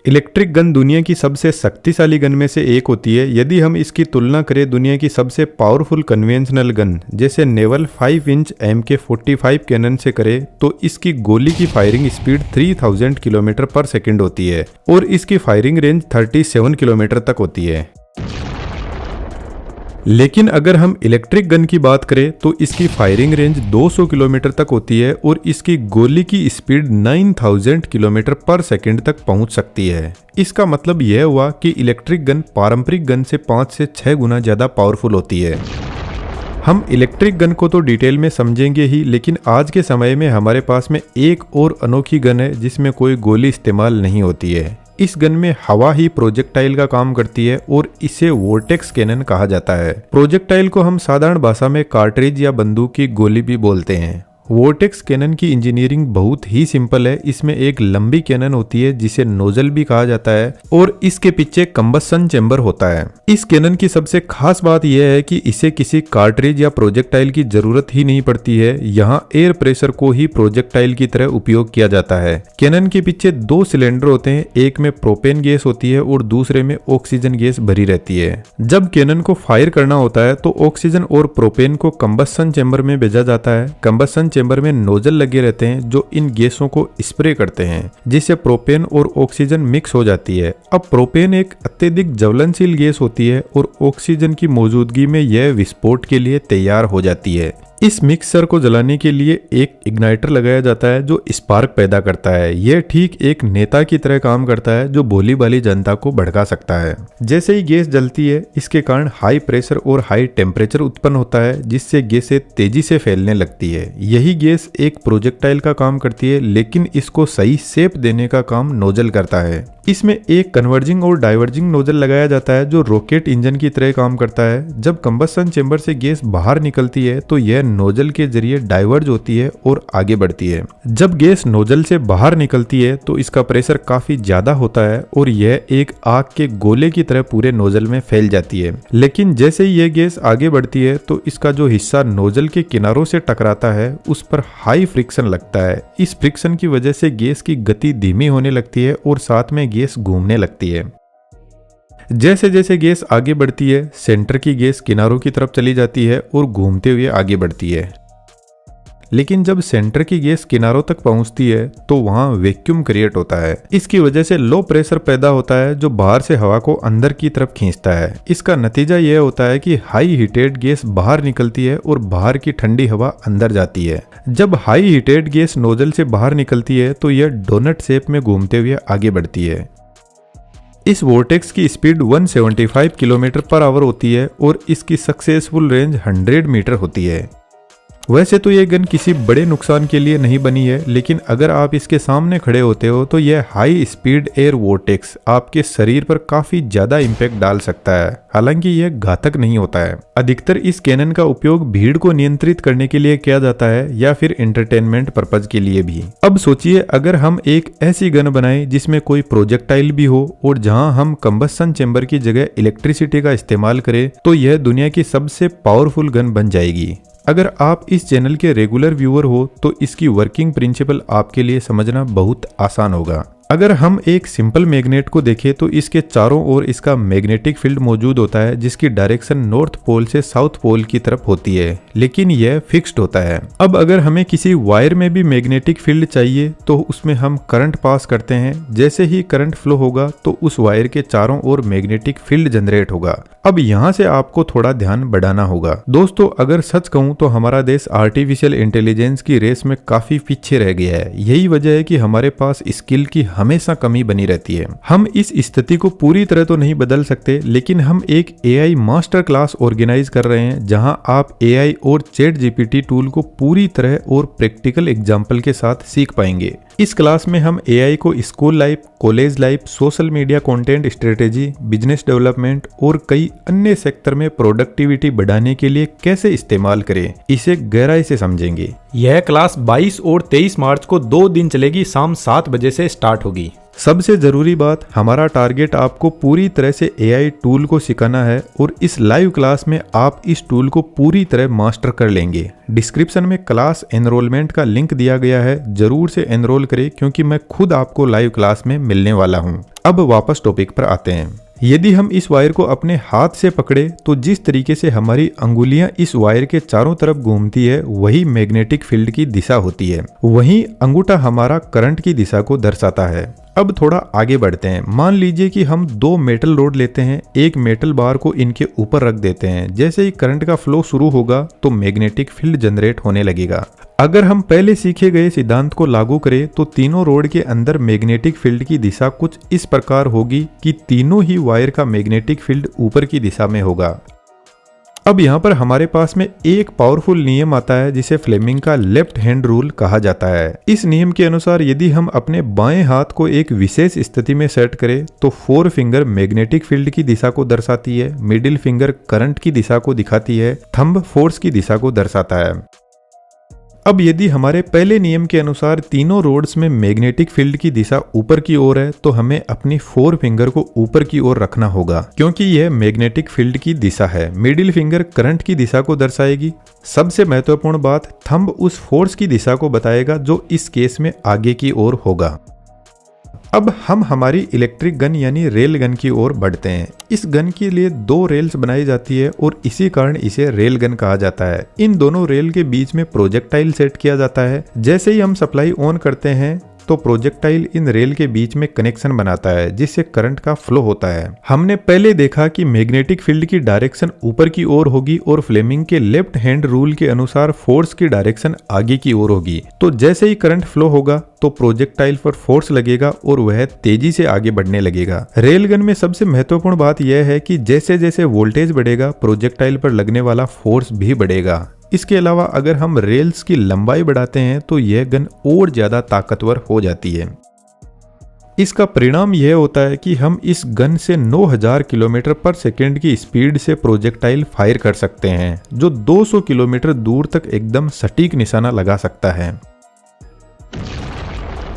Electric gun दुनिया की सबसे शक्तिशाली गन में से एक होती है। यदि हम इसकी तुलना करें दुनिया की सबसे पावरफुल कन्वेंशनल गन जैसे नेवल 5 इंच MK45 कैनन से करें तो इसकी गोली की फायरिंग स्पीड 3000 किलोमीटर पर सेकंड होती है और इसकी फायरिंग रेंज 37 किलोमीटर तक होती है। लेकिन अगर हम इलेक्ट्रिक गन की बात करें तो इसकी फायरिंग रेंज 200 किलोमीटर तक होती है और इसकी गोली की स्पीड 9000 किलोमीटर पर सेकंड तक पहुंच सकती है। इसका मतलब यह हुआ कि इलेक्ट्रिक गन पारंपरिक गन से 5 से 6 गुना ज़्यादा पावरफुल होती है। हम इलेक्ट्रिक गन को तो डिटेल में समझेंगे ही, लेकिन आज के समय में हमारे पास में एक और अनोखी गन है जिसमें कोई गोली इस्तेमाल नहीं होती है। इस गन में हवा ही प्रोजेक्टाइल का काम करती है और इसे वोर्टेक्स कैनन कहा जाता है। प्रोजेक्टाइल को हम साधारण भाषा में कार्ट्रिज या बंदूक की गोली भी बोलते हैं। वोर्टेक्स कैनन की इंजीनियरिंग बहुत ही सिंपल है। इसमें एक लंबी कैनन होती है जिसे नोजल भी कहा जाता है और इसके पीछे कंबसन चेंबर होता है। इस कैनन की सबसे खास बात यह है कि इसे किसी कार्ट्रिज या प्रोजेक्टाइल की जरूरत ही नहीं पड़ती है। यहाँ एयर प्रेशर को ही प्रोजेक्टाइल की तरह उपयोग किया जाता है। कैनन के पीछे 2 सिलेंडर होते हैं, एक में प्रोपेन गैस होती है और दूसरे में ऑक्सीजन गैस भरी रहती है। जब कैनन को फायर करना होता है तो ऑक्सीजन और प्रोपेन को कंबसन चेंबर में भेजा जाता है। कंबसन चेंबर में नोजल लगे रहते हैं जो इन गैसों को स्प्रे करते हैं जिससे प्रोपेन और ऑक्सीजन मिक्स हो जाती है। अब प्रोपेन एक अत्यधिक ज्वलनशील गैस होती है और ऑक्सीजन की मौजूदगी में यह विस्फोट के लिए तैयार हो जाती है। इस मिक्सर को जलाने के लिए एक इग्नाइटर लगाया जाता है जो स्पार्क पैदा करता है। यह ठीक एक नेता की तरह काम करता है जो भोली भाली जनता को भड़का सकता है। जैसे ही गैस जलती है इसके कारण हाई प्रेशर और हाई टेम्परेचर उत्पन्न होता है जिससे गैसें तेजी से फैलने लगती है। यही गैस एक प्रोजेक्टाइल का काम करती है, लेकिन इसको सही शेप देने का काम नोजल करता है। इसमें एक कन्वर्जिंग और डाइवर्जिंग नोजल लगाया जाता है जो रॉकेट इंजन की तरह काम करता है। जब कंबसन चेंबर से गैस बाहर निकलती है तो यह नोजल के जरिए डाइवर्ज होती है और आगे बढ़ती है। जब गैस नोजल से बाहर निकलती है तो इसका प्रेशर काफी ज्यादा होता है और यह एक आग के गोले की तरह पूरे नोजल में फैल जाती है। लेकिन जैसे ही यह गैस आगे बढ़ती है तो इसका जो हिस्सा नोजल के किनारों से टकराता है उस पर हाई फ्रिक्शन लगता है। इस फ्रिक्शन की वजह से गैस की गति धीमी होने लगती है और साथ में गैस घूमने लगती है। जैसे जैसे गैस आगे बढ़ती है सेंटर की गैस किनारों की तरफ चली जाती है और घूमते हुए आगे बढ़ती है। लेकिन जब सेंटर की गैस किनारों तक पहुंचती है तो वहां वैक्यूम क्रिएट होता है। इसकी वजह से लो प्रेशर पैदा होता है जो बाहर से हवा को अंदर की तरफ खींचता है। इसका नतीजा यह होता है कि हाई हीटेड गैस बाहर निकलती है और बाहर की ठंडी हवा अंदर जाती है। जब हाई हीटेड गैस नोजल से बाहर निकलती है तो यह डोनट शेप में घूमते हुए आगे बढ़ती है। इस वोर्टेक्स की स्पीड 175 किलोमीटर पर आवर होती है और इसकी सक्सेसफुल रेंज 100 मीटर होती है। वैसे तो यह गन किसी बड़े नुकसान के लिए नहीं बनी है, लेकिन अगर आप इसके सामने खड़े होते हो तो यह हाई स्पीड एयर वोर्टेक्स आपके शरीर पर काफी ज्यादा इम्पैक्ट डाल सकता है। हालांकि यह घातक नहीं होता है। अधिकतर इस कैनन का उपयोग भीड़ को नियंत्रित करने के लिए किया जाता है या फिर एंटरटेनमेंट पर्पज के लिए भी। अब सोचिए अगर हम एक ऐसी गन बनाएं जिसमें कोई प्रोजेक्टाइल भी हो और जहां हम कंबसन चेंबर की जगह इलेक्ट्रिसिटी का इस्तेमाल करें तो यह दुनिया की सबसे पावरफुल गन बन जाएगी। अगर आप इस चैनल के रेगुलर व्यूअर हो तो इसकी वर्किंग प्रिंसिपल आपके लिए समझना बहुत आसान होगा। अगर हम एक सिंपल मैग्नेट को देखें तो इसके चारों ओर इसका मैग्नेटिक फील्ड मौजूद होता है जिसकी डायरेक्शन नॉर्थ पोल से साउथ पोल की तरफ होती है, लेकिन यह फिक्स्ड होता है। अब अगर हमें किसी वायर में भी मैग्नेटिक फील्ड चाहिए तो उसमें हम करंट पास करते हैं। जैसे ही करंट फ्लो होगा तो उस वायर के चारों ओर मैग्नेटिक फील्ड जनरेट होगा। अब यहाँ से आपको थोड़ा ध्यान बढ़ाना होगा। दोस्तों अगर सच कहूँ तो हमारा देश आर्टिफिशियल इंटेलिजेंस की रेस में काफी पीछे रह गया है। यही वजह है कि हमारे पास स्किल की हमेशा कमी बनी रहती है। हम इस स्थिति को पूरी तरह तो नहीं बदल सकते, लेकिन हम एक AI मास्टर क्लास ऑर्गेनाइज कर रहे हैं जहां आप AI और ChatGPT टूल को पूरी तरह और प्रैक्टिकल एग्जाम्पल के साथ सीख पाएंगे। इस क्लास में हम AI को school life, college life, social media content strategy, business development और कई अन्य सेक्टर में प्रोडक्टिविटी बढ़ाने के लिए कैसे इस्तेमाल करें, इसे गहराई से समझेंगे। यह क्लास 22 और 23 मार्च को 2 दिन चलेगी। शाम 7 बजे से स्टार्ट होगी। सबसे जरूरी बात, हमारा टारगेट आपको पूरी तरह से AI टूल को सिखाना है और इस लाइव क्लास में आप इस टूल को पूरी तरह मास्टर कर लेंगे। डिस्क्रिप्शन में क्लास एनरोलमेंट का लिंक दिया गया है, जरूर से एनरोल करें क्योंकि मैं खुद आपको लाइव क्लास में मिलने वाला हूँ। अब वापस टॉपिक पर आते हैं। यदि हम इस वायर को अपने हाथ से पकड़े तो जिस तरीके से हमारी अंगुलियां इस वायर के चारों तरफ घूमती है वही मैग्नेटिक फील्ड की दिशा होती है। वहीं अंगूठा हमारा करंट की दिशा को दर्शाता है। अब थोड़ा आगे बढ़ते हैं। मान लीजिए कि हम 2 मेटल रोड लेते हैं, एक मेटल बार को इनके ऊपर रख देते हैं। जैसे ही करंट का फ्लो शुरू होगा तो मैग्नेटिक फील्ड जनरेट होने लगेगा। अगर हम पहले सीखे गए सिद्धांत को लागू करें तो तीनों रोड के अंदर मैग्नेटिक फील्ड की दिशा कुछ इस प्रकार होगी कि तीनों ही वायर का मैग्नेटिक फील्ड ऊपर की दिशा में होगा। अब यहाँ पर हमारे पास में एक पावरफुल नियम आता है जिसे फ्लेमिंग का लेफ्ट हैंड रूल कहा जाता है। इस नियम के अनुसार यदि हम अपने बाएं हाथ को एक विशेष स्थिति में सेट करें तो 4 फिंगर मैग्नेटिक फील्ड की दिशा को दर्शाती है, मिडिल फिंगर करंट की दिशा को दिखाती है, थंब फोर्स की दिशा को दर्शाता है। अब यदि हमारे पहले नियम के अनुसार तीनों रोड्स में मैग्नेटिक फील्ड की दिशा ऊपर की ओर है तो हमें अपनी 4 फिंगर को ऊपर की ओर रखना होगा क्योंकि यह मैग्नेटिक फील्ड की दिशा है। मिडिल फिंगर करंट की दिशा को दर्शाएगी। सबसे महत्वपूर्ण बात, थंब उस फोर्स की दिशा को बताएगा जो इस केस में आगे की ओर होगा। अब हम हमारी इलेक्ट्रिक गन यानी रेल गन की ओर बढ़ते हैं। इस गन के लिए 2 रेल्स बनाई जाती है और इसी कारण इसे रेल गन कहा जाता है। इन दोनों रेल के बीच में प्रोजेक्टाइल सेट किया जाता है। जैसे ही हम सप्लाई ऑन करते हैं तो प्रोजेक्टाइल इन रेल के बीच में कनेक्शन बनाता है जिससे करंट का फ्लो होता है। हमने पहले देखा कि मैग्नेटिक फील्ड की डायरेक्शन ऊपर की ओर होगी और फ्लेमिंग के लेफ्ट हैंड रूल के अनुसार फोर्स की डायरेक्शन आगे की ओर होगी। तो जैसे ही करंट फ्लो होगा तो प्रोजेक्टाइल पर फोर्स लगेगा और वह तेजी से आगे बढ़ने लगेगा। रेलगन में सबसे महत्वपूर्ण बात यह है कि जैसे जैसे वोल्टेज बढ़ेगा प्रोजेक्टाइल पर लगने वाला फोर्स भी बढ़ेगा। इसके अलावा अगर हम रेल्स की लंबाई बढ़ाते हैं तो यह गन और ज्यादा ताकतवर हो जाती है। इसका परिणाम यह होता है कि हम इस गन से 9000 किलोमीटर पर सेकेंड की स्पीड से प्रोजेक्टाइल फायर कर सकते हैं जो 200 किलोमीटर दूर तक एकदम सटीक निशाना लगा सकता है।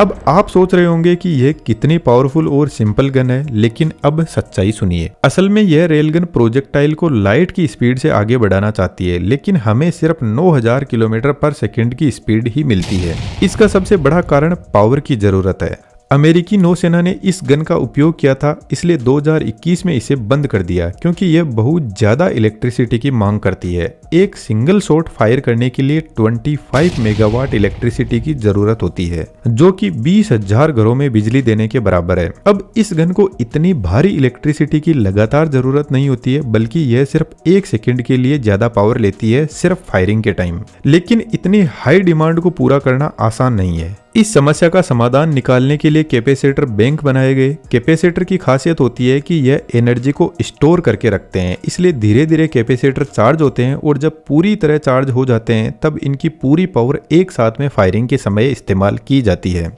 अब आप सोच रहे होंगे कि यह कितनी पावरफुल और सिंपल गन है, लेकिन अब सच्चाई सुनिए। असल में यह रेलगन प्रोजेक्टाइल को लाइट की स्पीड से आगे बढ़ाना चाहती है, लेकिन हमें सिर्फ 9000 किलोमीटर पर सेकंड की स्पीड ही मिलती है। इसका सबसे बड़ा कारण पावर की जरूरत है। अमेरिकी नौसेना ने इस गन का उपयोग किया था, इसलिए 2021 में इसे बंद कर दिया क्योंकि यह बहुत ज्यादा इलेक्ट्रिसिटी की मांग करती है। एक सिंगल शॉट फायर करने के लिए 25 मेगावाट इलेक्ट्रिसिटी की जरूरत होती है जो कि 20,000 घरों में बिजली देने के बराबर है। अब इस गन को इतनी भारी इलेक्ट्रिसिटी की लगातार जरूरत नहीं होती है, बल्कि यह सिर्फ 1 सेकंड के लिए ज्यादा पावर लेती है सिर्फ फायरिंग के टाइम। लेकिन इतनी हाई डिमांड को पूरा करना आसान नहीं है। इस समस्या का समाधान निकालने के लिए कैपेसिटर बैंक बनाए गए। कैपेसिटर की खासियत होती है कि यह एनर्जी को स्टोर करके रखते हैं, इसलिए धीरे धीरे कैपेसिटर चार्ज होते हैं और जब पूरी तरह चार्ज हो जाते हैं तब इनकी पूरी पावर एक साथ में फायरिंग के समय इस्तेमाल की जाती है।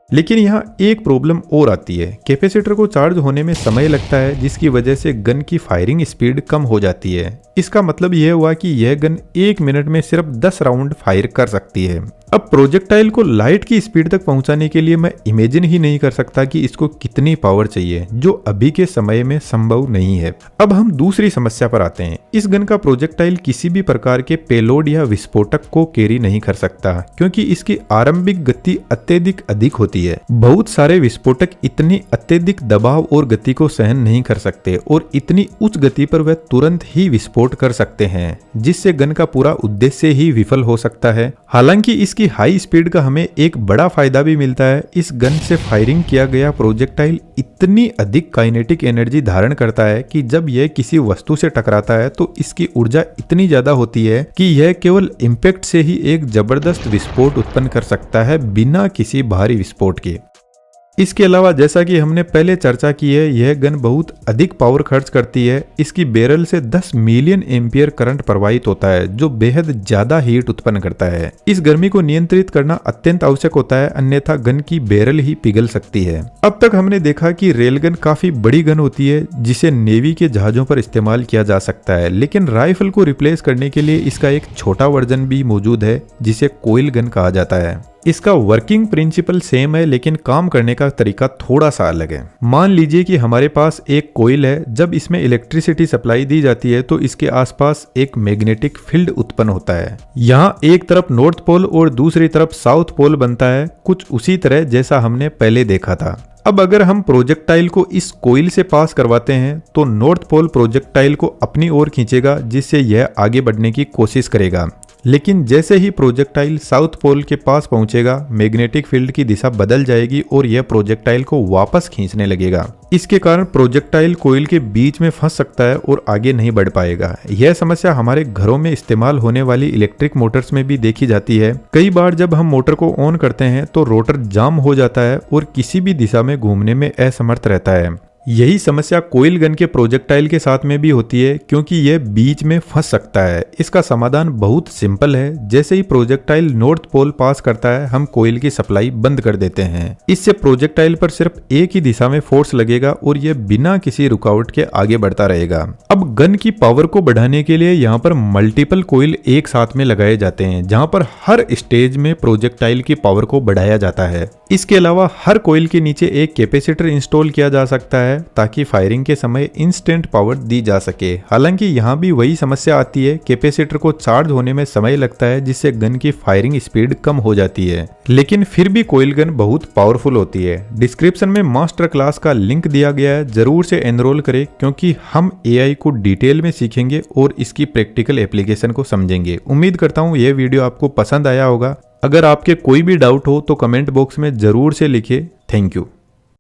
लेकिन यहाँ एक प्रॉब्लम और आती है। कैपेसिटर को चार्ज होने में समय लगता है जिसकी वजह से गन की फायरिंग स्पीड कम हो जाती है। इसका मतलब यह हुआ कि यह गन 1 मिनट में सिर्फ 10 राउंड फायर कर सकती है। अब प्रोजेक्टाइल को लाइट की स्पीड तक पहुंचाने के लिए मैं इमेजिन ही नहीं कर सकता कि इसको कितनी पावर चाहिए, जो अभी के समय में संभव नहीं है। अब हम दूसरी समस्या पर आते हैं। इस गन का प्रोजेक्टाइल किसी भी प्रकार के पेलोड या विस्फोटक को कैरी नहीं कर सकता क्योंकि इसकी आरंभिक गति अत्यधिक अधिक होती है। बहुत सारे विस्फोटक इतनी अत्यधिक दबाव और गति को सहन नहीं कर सकते और इतनी उच्च गति पर वह तुरंत ही विस्फोट कर सकते हैं, जिससे गन का पूरा उद्देश्य ही विफल हो सकता है। हालांकि इसकी हाई स्पीड का हमें एक बड़ा फायदा भी मिलता है। इस गन से फायरिंग किया गया प्रोजेक्टाइल इतनी अधिक काइनेटिक एनर्जी धारण करता है कि जब यह किसी वस्तु से टकराता है तो इसकी ऊर्जा इतनी ज्यादा होती है कि यह केवल इम्पैक्ट से ही एक जबरदस्त विस्फोट उत्पन्न कर सकता है बिना किसी भारी विस्फोट के। इसके अलावा जैसा कि हमने पहले चर्चा की है, यह गन बहुत अधिक पावर खर्च करती है। इसकी बैरल से 10 मिलियन एम्पियर करंट प्रवाहित होता है जो बेहद ज्यादा हीट उत्पन्न करता है। इस गर्मी को नियंत्रित करना अत्यंत आवश्यक होता है, अन्यथा गन की बैरल ही पिघल सकती है। अब तक हमने देखा कि रेलगन काफी बड़ी गन होती है जिसे नेवी के जहाजों पर इस्तेमाल किया जा सकता है, लेकिन राइफल को रिप्लेस करने के लिए इसका एक छोटा वर्जन भी मौजूद है जिसे कोइल गन कहा जाता है। इसका वर्किंग प्रिंसिपल सेम है, लेकिन काम करने का तरीका थोड़ा सा अलग है। मान लीजिए कि हमारे पास एक कोइल है। जब इसमें इलेक्ट्रिसिटी सप्लाई दी जाती है तो इसके आसपास एक मैग्नेटिक फील्ड उत्पन्न होता है। यहाँ एक तरफ नॉर्थ पोल और दूसरी तरफ साउथ पोल बनता है, कुछ उसी तरह जैसा हमने पहले देखा था। अब अगर हम प्रोजेक्टाइल को इस कोइल से पास करवाते हैं तो नॉर्थ पोल प्रोजेक्टाइल को अपनी ओर खींचेगा, जिससे यह आगे बढ़ने की कोशिश करेगा। लेकिन जैसे ही प्रोजेक्टाइल साउथ पोल के पास पहुंचेगा, मैग्नेटिक फील्ड की दिशा बदल जाएगी और यह प्रोजेक्टाइल को वापस खींचने लगेगा। इसके कारण प्रोजेक्टाइल कोइल के बीच में फंस सकता है और आगे नहीं बढ़ पाएगा। यह समस्या हमारे घरों में इस्तेमाल होने वाली इलेक्ट्रिक मोटर्स में भी देखी जाती है। कई बार जब हम मोटर को ऑन करते हैं तो रोटर जाम हो जाता है और किसी भी दिशा में घूमने में असमर्थ रहता है। यही समस्या कोइल गन के प्रोजेक्टाइल के साथ में भी होती है, क्योंकि यह बीच में फंस सकता है। इसका समाधान बहुत सिंपल है। जैसे ही प्रोजेक्टाइल नॉर्थ पोल पास करता है, हम कोइल की सप्लाई बंद कर देते हैं। इससे प्रोजेक्टाइल पर सिर्फ एक ही दिशा में फोर्स लगेगा और यह बिना किसी रुकावट के आगे बढ़ता रहेगा। अब गन की पावर को बढ़ाने के लिए यहाँ पर मल्टीपल कोइल एक साथ में लगाए जाते हैं, जहाँ पर हर स्टेज में प्रोजेक्टाइल की पावर को बढ़ाया जाता है। इसके अलावा हर कोइल के नीचे एक कैपेसिटर इंस्टॉल किया जा सकता है, ताकि फायरिंग के समय इंस्टेंट पावर दी जा सके। हालांकि यहाँ भी वही समस्या आती है, कैपेसिटर को चार्ज होने में समय लगता है, जिससे गन की फायरिंग स्पीड कम हो जाती है। लेकिन फिर भी कोइल गन बहुत पावरफुल होती है। डिस्क्रिप्शन में मास्टर क्लास का लिंक दिया गया है, जरूर से एनरोल करें, क्योंकि हम एआई को डिटेल में सीखेंगे और इसकी प्रैक्टिकल एप्लीकेशन को समझेंगे। उम्मीद करता हूँ यह वीडियो आपको पसंद आया होगा। अगर आपके कोई भी डाउट हो तो कमेंट बॉक्स में जरूर से लिखिए। Thank you.